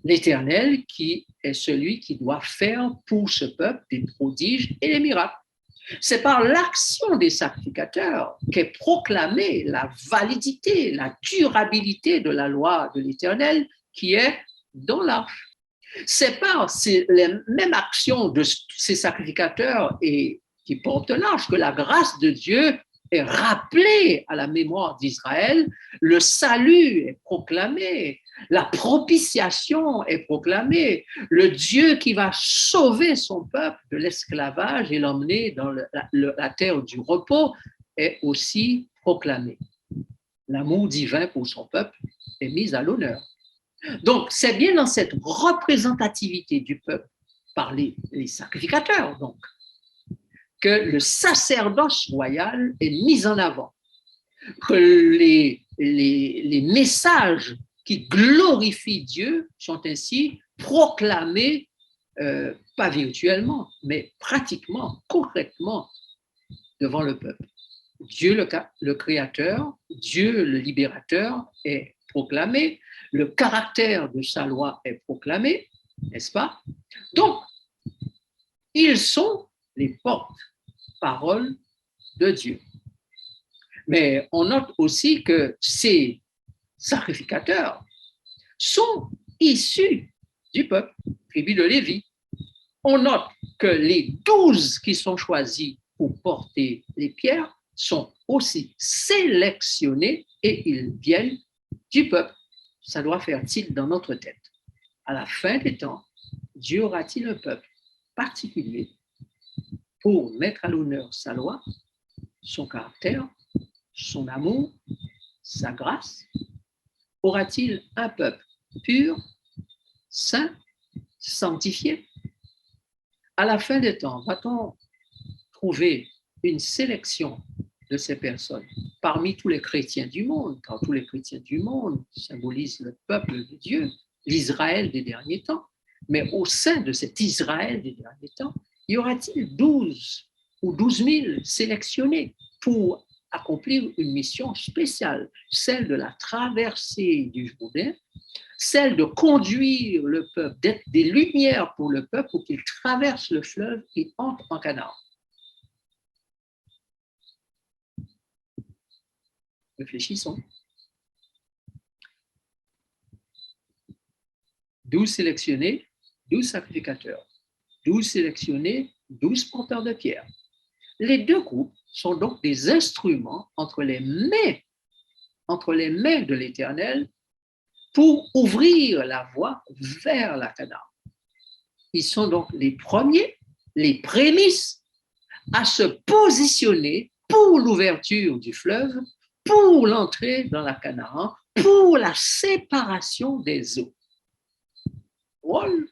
L'Éternel qui est celui qui doit faire pour ce peuple des prodiges et des miracles. C'est par l'action des sacrificateurs qu'est proclamée la validité, la durabilité de la loi de l'Éternel qui est dans l'arche. C'est par les mêmes actions de ces sacrificateurs et qui portent l'arche que la grâce de Dieu est rappelée à la mémoire d'Israël, le salut est proclamé, la propitiation est proclamée, le Dieu qui va sauver son peuple de l'esclavage et l'emmener dans la terre du repos est aussi proclamé. L'amour divin pour son peuple est mis à l'honneur. Donc, c'est bien dans cette représentativité du peuple par les sacrificateurs, donc, que le sacerdoce royal est mis en avant, que les messages qui glorifient Dieu sont ainsi proclamés, pas virtuellement, mais pratiquement, concrètement, devant le peuple. Dieu le Créateur, Dieu le Libérateur est proclamé, le caractère de sa loi est proclamé, n'est-ce pas? Donc, ils sont les porte-paroles de Dieu. Mais on note aussi que ces sacrificateurs sont issus du peuple, tribu de Lévi. On note que les 12 qui sont choisis pour porter les pierres sont aussi sélectionnés et ils viennent du peuple. Ça doit faire tilt dans notre tête. À la fin des temps, Dieu aura-t-il un peuple particulier pour mettre à l'honneur sa loi, son caractère, son amour, sa grâce? Aura-t-il un peuple pur, saint, sanctifié? À la fin des temps, va-t-on trouver une sélection de ces personnes parmi tous les chrétiens du monde, car tous les chrétiens du monde symbolisent le peuple de Dieu, l'Israël des derniers temps, mais au sein de cet Israël des derniers temps, y aura-t-il 12 ou 12 000 sélectionnés pour accomplir une mission spéciale, celle de la traversée du Jourdain, celle de conduire le peuple, d'être des lumières pour le peuple pour qu'il traverse le fleuve et entre en Canaan? Réfléchissons. 12 sélectionnés, 12 sacrificateurs. 12 sélectionnés, 12 porteurs de pierres. Les deux groupes sont donc des instruments entre les mains de l'Éternel pour ouvrir la voie vers la Canaan. Ils sont donc les premiers, les prémices à se positionner pour l'ouverture du fleuve pour l'entrée dans la Canaan, pour la séparation des eaux. Rôle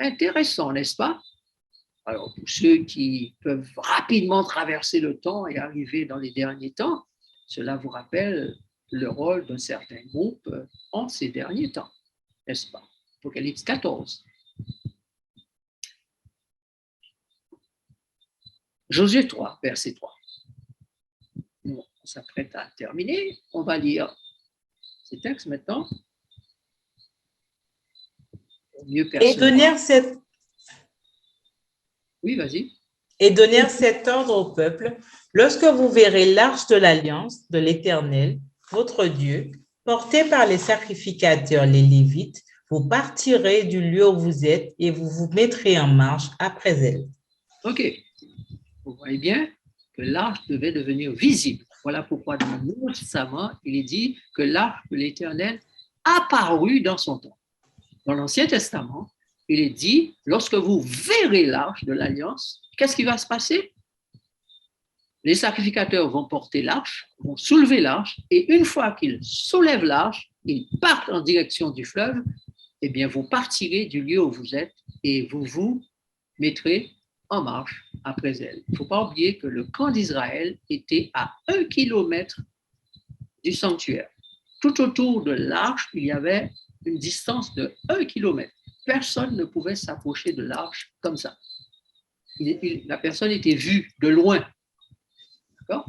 intéressant, n'est-ce pas? Alors, pour ceux qui peuvent rapidement traverser le temps et arriver dans les derniers temps, cela vous rappelle le rôle d'un certain groupe en ces derniers temps, n'est-ce pas? Apocalypse 14. Josué 3, verset 3. On s'apprête à terminer. On va lire ces textes maintenant. Mieux Et donner cette... Oui, vas-y. Et donner cet ordre au peuple, lorsque vous verrez l'arche de l'alliance de l'Éternel, votre Dieu, portée par les sacrificateurs, les Lévites, vous partirez du lieu où vous êtes et vous vous mettrez en marche après elle. OK. Vous voyez bien que l'arche devait devenir visible. Voilà pourquoi dans le Nouveau Testament, il est dit que l'arche de l'Éternel apparut dans son temps. Dans l'Ancien Testament, il est dit, lorsque vous verrez l'arche de l'Alliance, qu'est-ce qui va se passer? Les sacrificateurs vont porter l'arche, vont soulever l'arche, et une fois qu'ils soulèvent l'arche, ils partent en direction du fleuve, eh bien, vous partirez du lieu où vous êtes et vous vous mettrez en marche après elle. Il ne faut pas oublier que le camp d'Israël était à 1 kilomètre du sanctuaire. Tout autour de l'arche, il y avait une distance de 1 kilomètre. Personne ne pouvait s'approcher de l'arche comme ça. La personne était vue de loin. D'accord?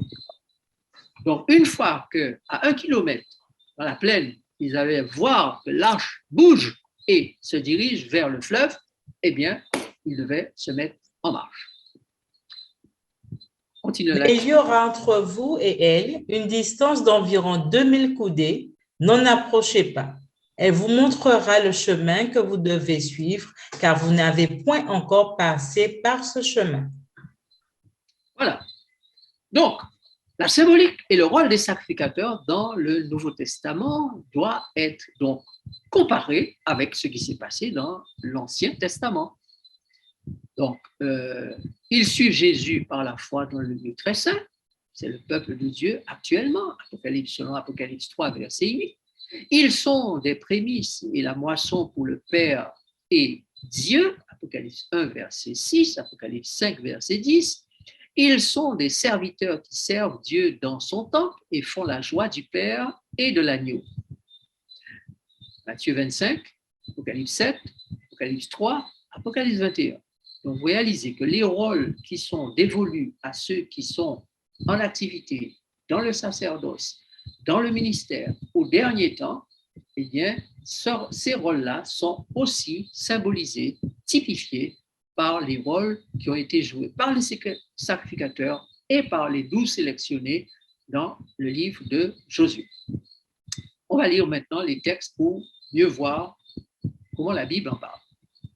Donc, une fois qu'à 1 kilomètre, dans la plaine, ils avaient voir que l'arche bouge et se dirige vers le fleuve, eh bien, ils devaient se mettre en marche. Et il y aura entre vous et elle une distance d'environ 2000 coudées. N'en approchez pas. Elle vous montrera le chemin que vous devez suivre, car vous n'avez point encore passé par ce chemin. Voilà. Donc, la symbolique et le rôle des sacrificateurs dans le Nouveau Testament doit être donc comparé avec ce qui s'est passé dans l'Ancien Testament. Donc, ils suivent Jésus par la foi dans le lieu très saint. C'est le peuple de Dieu actuellement, selon Apocalypse 3, verset 8. Ils sont des prémices et la moisson pour le Père et Dieu, Apocalypse 1, verset 6, Apocalypse 5, verset 10. Ils sont des serviteurs qui servent Dieu dans son temple et font la joie du Père et de l'agneau. Matthieu 25, Apocalypse 7, Apocalypse 3, Apocalypse 21. Donc, vous réalisez que les rôles qui sont dévolus à ceux qui sont en activité dans le sacerdoce, dans le ministère, au dernier temps, eh bien, ces rôles-là sont aussi symbolisés, typifiés par les rôles qui ont été joués par les sacrificateurs et par les 12 sélectionnés dans le livre de Josué. On va lire maintenant les textes pour mieux voir comment la Bible en parle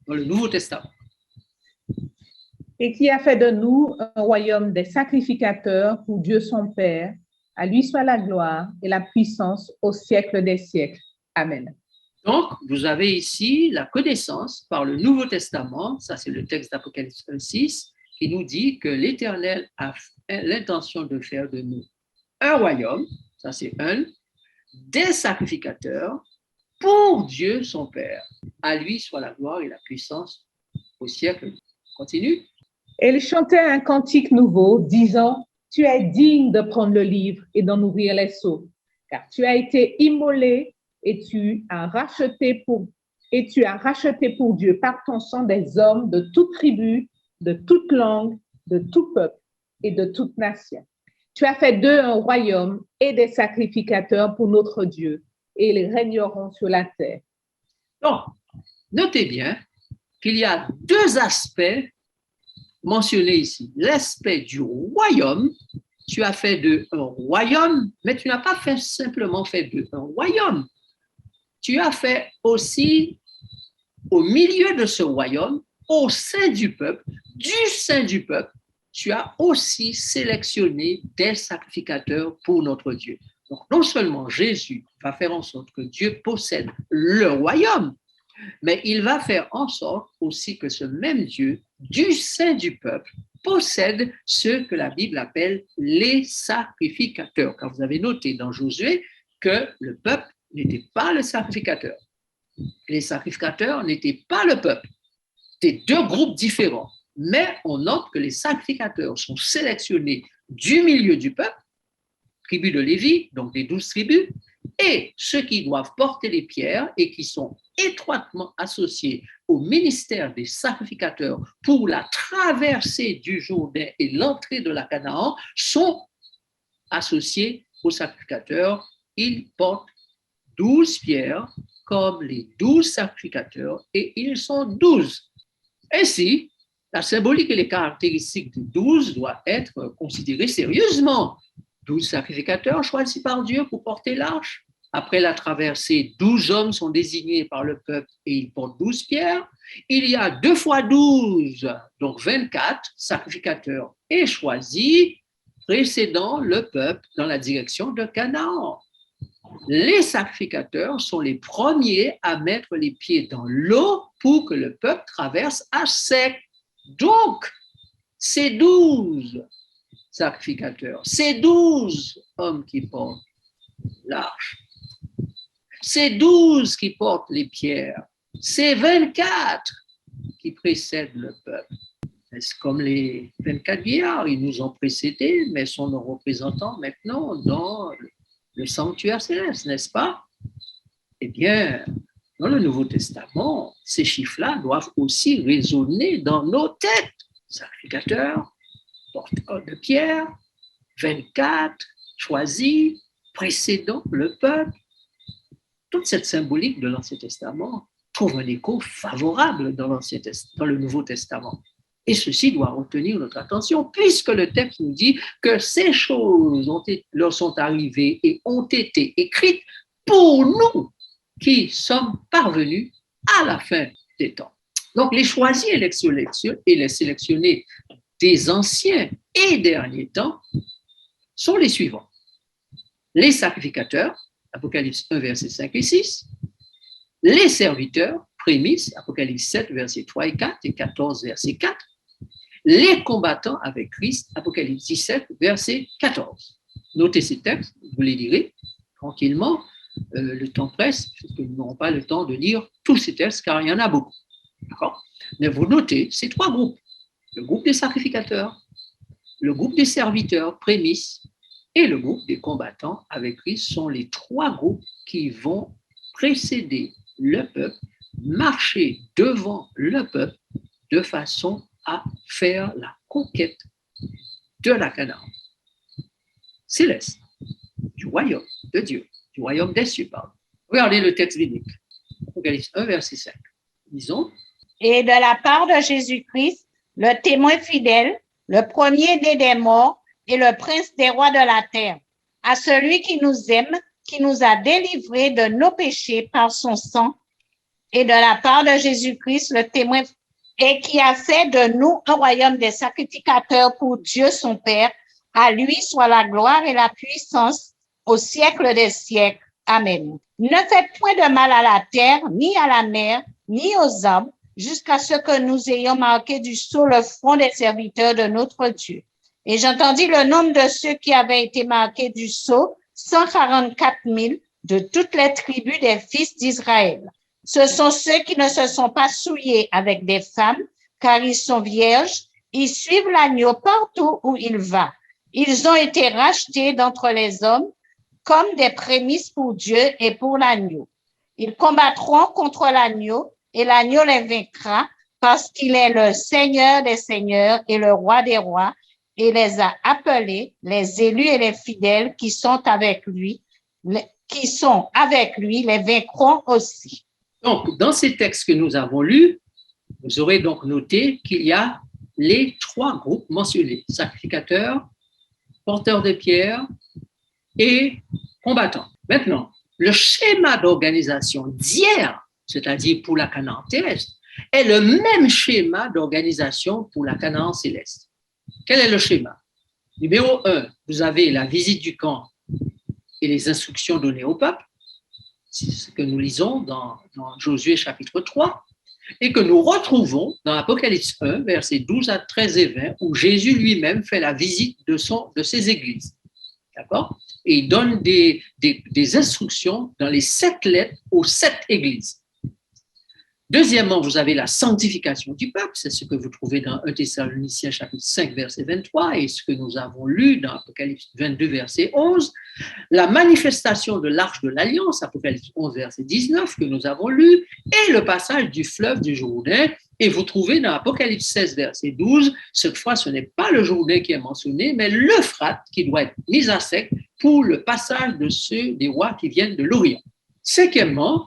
dans le Nouveau Testament. Et qui a fait de nous un royaume des sacrificateurs pour Dieu son Père. À lui soit la gloire et la puissance au siècle des siècles. Amen. Donc, vous avez ici la connaissance par le Nouveau Testament, ça c'est le texte d'Apocalypse 6, qui nous dit que l'Éternel a l'intention de faire de nous un royaume, ça c'est un, des sacrificateurs pour Dieu son Père. À lui soit la gloire et la puissance au siècle. Continue. Et il chantait un cantique nouveau, disant, « Tu es digne de prendre le livre et d'en ouvrir les sceaux, car tu as été immolé et tu as racheté pour Dieu par ton sang des hommes de toute tribu, de toute langue, de tout peuple et de toute nation. Tu as fait d'eux un royaume et des sacrificateurs pour notre Dieu, et ils régneront sur la terre. » Donc, notez bien qu'il y a deux aspects mentionnés ici. L'aspect du royaume, tu as fait d'eux un royaume, mais tu n'as pas simplement fait d'eux un royaume. Tu as fait aussi, au milieu de ce royaume, au sein du peuple, tu as aussi sélectionné des sacrificateurs pour notre Dieu. Donc, non seulement Jésus va faire en sorte que Dieu possède le royaume, mais il va faire en sorte aussi que ce même Dieu, du sein du peuple, possèdent ce que la Bible appelle les sacrificateurs. Car vous avez noté dans Josué que le peuple n'était pas le sacrificateur. Les sacrificateurs n'étaient pas le peuple. C'était deux groupes différents. Mais on note que les sacrificateurs sont sélectionnés du milieu du peuple, tribu de Lévi, donc les 12 tribus, et ceux qui doivent porter les pierres et qui sont étroitement associés au ministère des sacrificateurs pour la traversée du Jourdain et l'entrée de la Canaan sont associés aux sacrificateurs. Ils portent 12 pierres comme les 12 sacrificateurs et ils sont 12. Ainsi, la symbolique et les caractéristiques des 12 doivent être considérées sérieusement. 12 sacrificateurs choisis par Dieu pour porter l'arche. Après la traversée, 12 hommes sont désignés par le peuple et ils portent 12 pierres. Il y a 2 fois 12, donc 24 sacrificateurs et choisis précédant le peuple dans la direction de Canaan. Les sacrificateurs sont les premiers à mettre les pieds dans l'eau pour que le peuple traverse à sec. Donc, ces 12 sacrificateurs, ces 12 hommes qui portent l'arche, ces 12 qui portent les pierres, ces 24 qui précèdent le peuple. C'est comme les 24 vieillards, ils nous ont précédés, mais sont nos représentants maintenant dans le sanctuaire céleste, n'est-ce pas? Eh bien, dans le Nouveau Testament, ces chiffres-là doivent aussi résonner dans nos têtes. Sacrificateurs, porteurs de pierre, 24, choisis, précédant le peuple. Toute cette symbolique de l'Ancien Testament trouve un écho favorable dans le Nouveau Testament. Et ceci doit retenir notre attention, puisque le texte nous dit que ces choses leur sont arrivées et ont été écrites pour nous qui sommes parvenus à la fin des temps. Donc, les choisis et les sélectionnés des anciens et derniers temps sont les suivants. Les sacrificateurs, Apocalypse 1, versets 5 et 6, les serviteurs, prémices, Apocalypse 7, versets 3 et 4 et 14, verset 4, les combattants avec Christ, Apocalypse 17, verset 14. Notez ces textes, vous les lirez tranquillement. Le temps presse, parce que nous n'aurons pas le temps de lire tous ces textes, car il y en a beaucoup. D'accord? Mais vous notez ces 3 groupes. Le groupe des sacrificateurs, le groupe des serviteurs, prémices, et le groupe des combattants avec Christ sont les 3 groupes qui vont précéder le peuple, marcher devant le peuple de façon à faire la conquête de la Canaan céleste, du royaume de Dieu, du royaume des cieux, pardon. Regardez le texte biblique, Apocalypse 1, verset 5. Disons. Et de la part de Jésus-Christ, le témoin fidèle, le premier-né des morts et le prince des rois de la terre, à celui qui nous aime, qui nous a délivrés de nos péchés par son sang, et de la part de Jésus-Christ, le témoin, et qui a fait de nous un royaume des sacrificateurs pour Dieu son Père. À lui soit la gloire et la puissance au siècle des siècles. Amen. Ne faites point de mal à la terre, ni à la mer, ni aux arbres, jusqu'à ce que nous ayons marqué du sceau le front des serviteurs de notre Dieu. Et j'entendis le nombre de ceux qui avaient été marqués du sceau, 144 000 de toutes les tribus des fils d'Israël. Ce sont ceux qui ne se sont pas souillés avec des femmes, car ils sont vierges. Ils suivent l'agneau partout où il va. Ils ont été rachetés d'entre les hommes comme des prémices pour Dieu et pour l'agneau. Ils combattront contre l'agneau et l'agneau les vaincra parce qu'il est le Seigneur des seigneurs et le Roi des rois et les a appelés, les élus et les fidèles qui sont avec lui, les vaincront aussi. Donc, dans ces textes que nous avons lus, vous aurez donc noté qu'il y a les 3 groupes mentionnés, sacrificateurs, porteurs de pierres et combattants. Maintenant, le schéma d'organisation d'hier, c'est-à-dire pour la Canaan terrestre, est le même schéma d'organisation pour la Canaan céleste. Quel est le schéma? Numéro 1, vous avez la visite du camp et les instructions données au peuple. C'est ce que nous lisons dans Josué chapitre 3. et que nous retrouvons dans Apocalypse 1, versets 12 à 13 et 20, où Jésus lui-même fait la visite de ses églises. D'accord? Et il donne des instructions dans les 7 lettres aux 7 églises. Deuxièmement, vous avez la sanctification du peuple, c'est ce que vous trouvez dans 1 Thessaloniciens chapitre 5, verset 23, et ce que nous avons lu dans Apocalypse 22, verset 11. La manifestation de l'arche de l'Alliance, Apocalypse 11, verset 19, que nous avons lu, et le passage du fleuve du Jourdain. Et vous trouvez dans Apocalypse 16, verset 12, cette fois, ce n'est pas le Jourdain qui est mentionné, mais l'Euphrate qui doit être mis à sec pour le passage de ceux des rois qui viennent de l'Orient. Cinquièmement,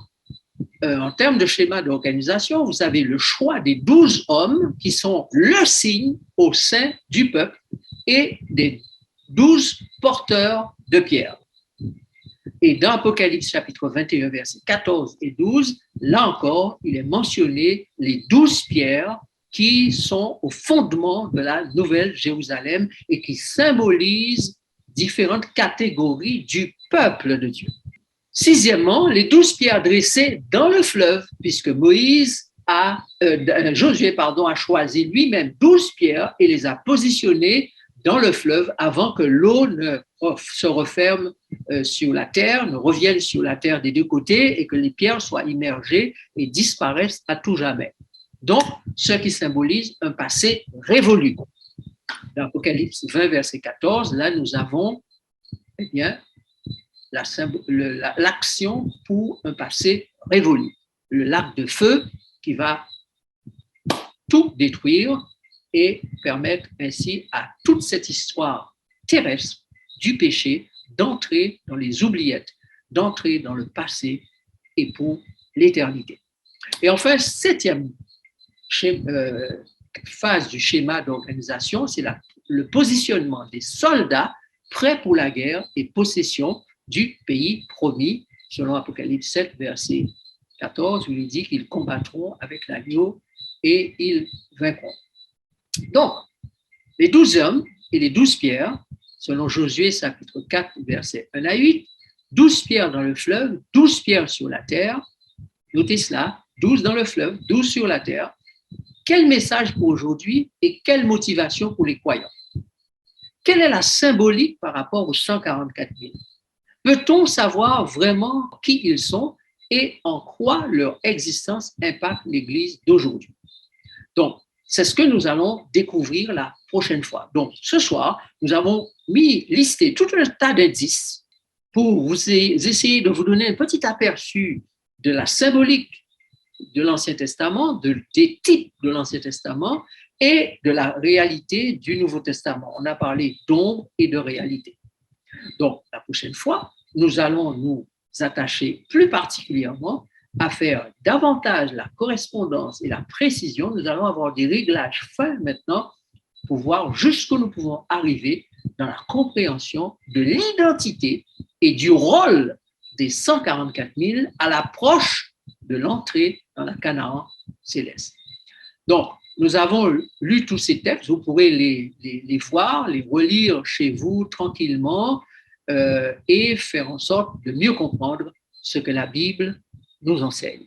en termes de schéma d'organisation, vous avez le choix des 12 hommes qui sont le signe au sein du peuple et des 12 porteurs de pierre. Et dans Apocalypse chapitre 21, versets 14 et 12, là encore, il est mentionné les 12 pierres qui sont au fondement de la Nouvelle Jérusalem et qui symbolisent différentes catégories du peuple de Dieu. Sixièmement, les 12 pierres dressées dans le fleuve, puisque Josué a choisi lui-même 12 pierres et les a positionnées dans le fleuve avant que l'eau ne se referme sur la terre, ne revienne sur la terre des deux côtés et que les pierres soient immergées et disparaissent à tout jamais. Donc, ce qui symbolise un passé révolu. Dans Apocalypse 20, verset 14, là, nous avons l'action pour un passé révolu. Le lac de feu qui va tout détruire et permettre ainsi à toute cette histoire terrestre du péché d'entrer dans les oubliettes, d'entrer dans le passé et pour l'éternité. Et enfin, septième phase du schéma d'organisation, c'est le positionnement des soldats prêts pour la guerre et possession du pays promis, selon Apocalypse 7, verset 14, où il dit qu'ils combattront avec l'agneau et ils vaincront. Donc, les 12 hommes et les 12 pierres, selon Josué chapitre 4, verset 1 à 8, 12 pierres dans le fleuve, 12 pierres sur la terre. Notez cela, 12 dans le fleuve, 12 sur la terre. Quel message pour aujourd'hui et quelle motivation pour les croyants? Quelle est la symbolique par rapport aux 144 000? Peut-on savoir vraiment qui ils sont et en quoi leur existence impacte l'Église d'aujourd'hui? Donc, c'est ce que nous allons découvrir la prochaine fois. Donc, ce soir, nous avons listé tout un tas d'indices pour vous essayer de vous donner un petit aperçu de la symbolique de l'Ancien Testament, des types de l'Ancien Testament et de la réalité du Nouveau Testament. On a parlé d'ombre et de réalité. Donc, la prochaine fois, nous allons nous attacher plus particulièrement à faire davantage la correspondance et la précision. Nous allons avoir des réglages fins maintenant pour voir jusqu'où nous pouvons arriver dans la compréhension de l'identité et du rôle des 144 000 à l'approche de l'entrée dans la Canaan céleste. Donc, nous avons lu tous ces textes, vous pourrez les voir, les relire chez vous tranquillement et faire en sorte de mieux comprendre ce que la Bible nous enseigne.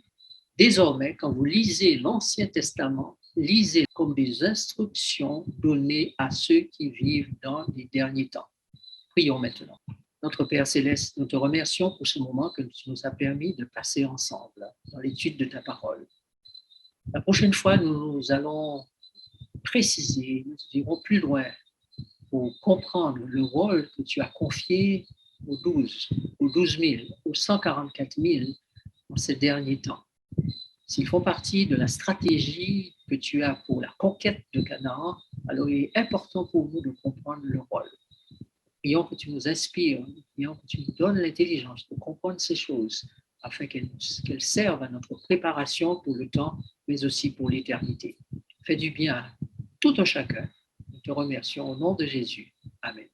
Désormais, quand vous lisez l'Ancien Testament, lisez comme des instructions données à ceux qui vivent dans les derniers temps. Prions maintenant. Notre Père Céleste, nous te remercions pour ce moment que tu nous as permis de passer ensemble dans l'étude de ta parole. La prochaine fois, nous allons préciser, nous irons plus loin pour comprendre le rôle que tu as confié aux 12 000, aux 144 000 dans ces derniers temps. S'ils font partie de la stratégie que tu as pour la conquête de Canaan, alors il est important pour nous de comprendre le rôle. Prions que tu nous inspires, prions que tu nous donnes l'intelligence de comprendre ces choses afin qu'elles servent à notre préparation pour le temps, mais aussi pour l'éternité. Fais du bien à tout un chacun. Nous te remercions au nom de Jésus. Amen.